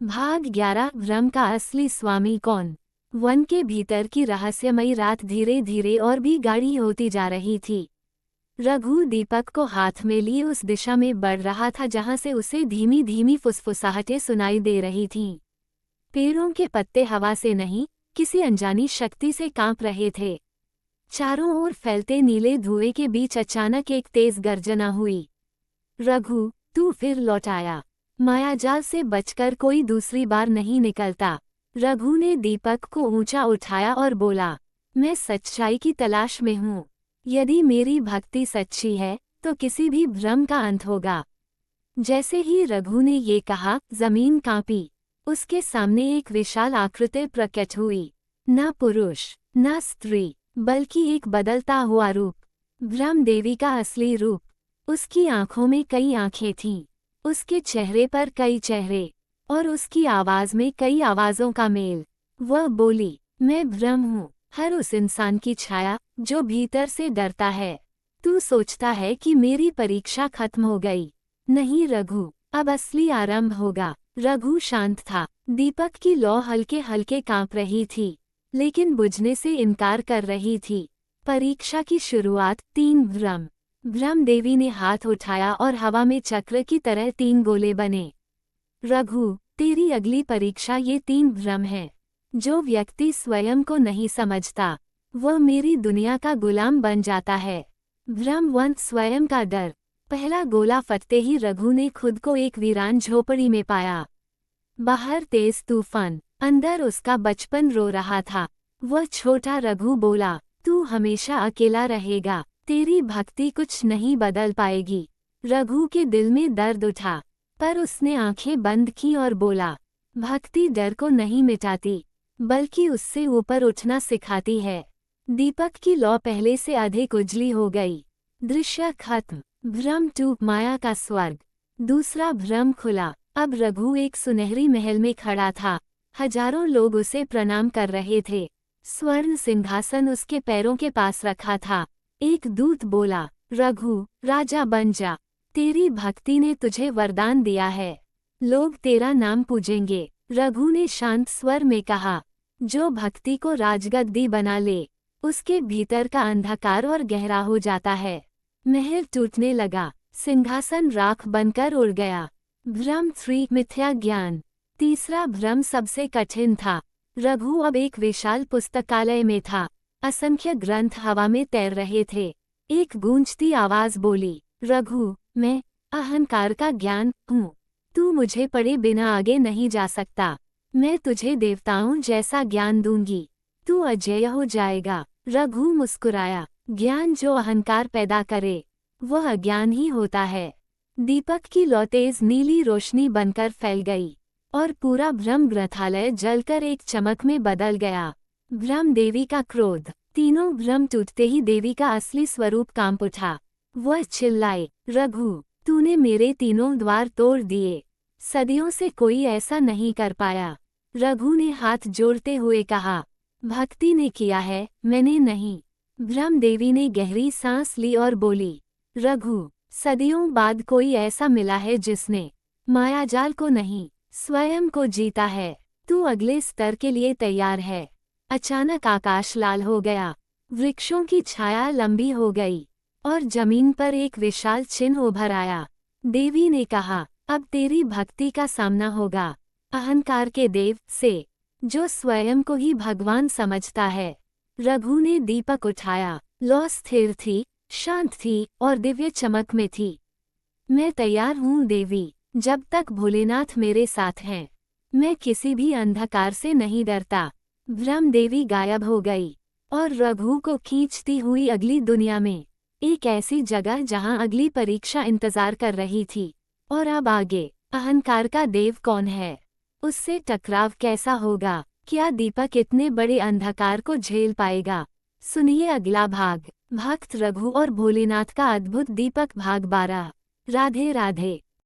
भाग 11 भ्रम का असली स्वामी कौन। वन के भीतर की रहस्यमयी रात धीरे धीरे और भी गाढ़ी होती जा रही थी। रघु दीपक को हाथ में लिए उस दिशा में बढ़ रहा था जहां से उसे धीमी धीमी फुसफुसाहटें सुनाई दे रही थीं। पेड़ों के पत्ते हवा से नहीं, किसी अनजानी शक्ति से कांप रहे थे। चारों ओर फैलते नीले धुएं के बीच अचानक एक तेज गर्जना हुई। रघु, तू फिर लौट आया। मायाजाल से बचकर कोई दूसरी बार नहीं निकलता। रघु ने दीपक को ऊंचा उठाया और बोला, मैं सच्चाई की तलाश में हूँ। यदि मेरी भक्ति सच्ची है तो किसी भी भ्रम का अंत होगा। जैसे ही रघु ने ये कहा, जमीन कांपी। उसके सामने एक विशाल आकृति प्रकट हुई। न पुरुष न स्त्री, बल्कि एक बदलता हुआ रूप। भ्रम देवी का असली रूप। उसकी आंखों में कई आंखें थीं, उसके चेहरे पर कई चेहरे, और उसकी आवाज में कई आवाजों का मेल। वह बोली, मैं भ्रम हूँ, हर उस इंसान की छाया जो भीतर से डरता है। तू सोचता है कि मेरी परीक्षा खत्म हो गई। नहीं रघु, अब असली आरंभ होगा। रघु शांत था। दीपक की लौ हल्के हल्के कांप रही थी, लेकिन बुझने से इनकार कर रही थी। परीक्षा की शुरुआत। 3 भ्रम। भ्रम देवी ने हाथ उठाया और हवा में चक्र की तरह 3 गोले बने। रघु, तेरी अगली परीक्षा ये 3 भ्रम है। जो व्यक्ति स्वयं को नहीं समझता, वह मेरी दुनिया का गुलाम बन जाता है। भ्रम 1, स्वयं का डर। पहला गोला फटते ही रघु ने खुद को एक वीरान झोपड़ी में पाया। बाहर तेज तूफान, अंदर उसका बचपन रो रहा था। वह छोटा रघु बोला, तू हमेशा अकेला रहेगा, तेरी भक्ति कुछ नहीं बदल पाएगी। रघु के दिल में दर्द उठा, पर उसने आंखें बंद की और बोला, भक्ति डर को नहीं मिटाती, बल्कि उससे ऊपर उठना सिखाती है। दीपक की लौ पहले से अधिक उजली हो गई। दृश्य खत्म। भ्रम 2, माया का स्वर्ग। दूसरा भ्रम खुला। अब रघु एक सुनहरी महल में खड़ा था। हजारों लोग उसे प्रणाम कर रहे थे। स्वर्ण सिंहासन उसके पैरों के पास रखा था। एक दूत बोला, रघु, राजा बन जा, तेरी भक्ति ने तुझे वरदान दिया है। लोग तेरा नाम पूजेंगे। रघु ने शांत स्वर में कहा, जो भक्ति को राजगद्दी बना ले, उसके भीतर का अंधकार और गहरा हो जाता है। महल टूटने लगा, सिंहासन राख बनकर उड़ गया। भ्रम 3, मिथ्या ज्ञान। तीसरा भ्रम सबसे कठिन था। रघु अब एक विशाल पुस्तकालय में था। असंख्य ग्रंथ हवा में तैर रहे थे। एक गूंजती आवाज बोली, रघु, मैं अहंकार का ज्ञान हूँ। तू मुझे पढ़े बिना आगे नहीं जा सकता। मैं तुझे देवताओं जैसा ज्ञान दूंगी। तू अजेय हो जाएगा। रघु मुस्कुराया। ज्ञान जो अहंकार पैदा करे, वह अज्ञान ही होता है। दीपक की लौ तेज नीली रोशनी बनकर फैल गई, और पूरा भ्रम ग्रंथालय जलकर एक चमक में बदल गया। भ्रम देवी का क्रोध। तीनों भ्रम टूटते ही देवी का असली स्वरूप कांप उठा। वह चिल्लाई, रघु, तूने मेरे तीनों द्वार तोड़ दिए। सदियों से कोई ऐसा नहीं कर पाया। रघु ने हाथ जोड़ते हुए कहा, भक्ति ने किया है, मैंने नहीं। भ्रम देवी ने गहरी सांस ली और बोली, रघु, सदियों बाद कोई ऐसा मिला है जिसने मायाजाल को नहीं, स्वयं को जीता है। तू अगले स्तर के लिए तैयार है। अचानक आकाश लाल हो गया। वृक्षों की छाया लंबी हो गई, और जमीन पर एक विशाल चिन्ह उभर आया। देवी ने कहा, अब तेरी भक्ति का सामना होगा अहंकार के देव से, जो स्वयं को ही भगवान समझता है। रघु ने दीपक उठाया। लौ स्थिर थी, शांत थी और दिव्य चमक में थी। मैं तैयार हूँ देवी, जब तक भोलेनाथ मेरे साथ हैं, मैं किसी भी अंधकार से नहीं डरता। भ्रम देवी गायब हो गई, और रघु को खींचती हुई अगली दुनिया में, एक ऐसी जगह जहां अगली परीक्षा इंतजार कर रही थी। और अब आगे, अहंकार का देव कौन है, उससे टकराव कैसा होगा, क्या दीपक इतने बड़े अंधकार को झेल पाएगा। सुनिए अगला भाग, भक्त रघु और भोलेनाथ का अद्भुत दीपक, भाग 12। राधे राधे।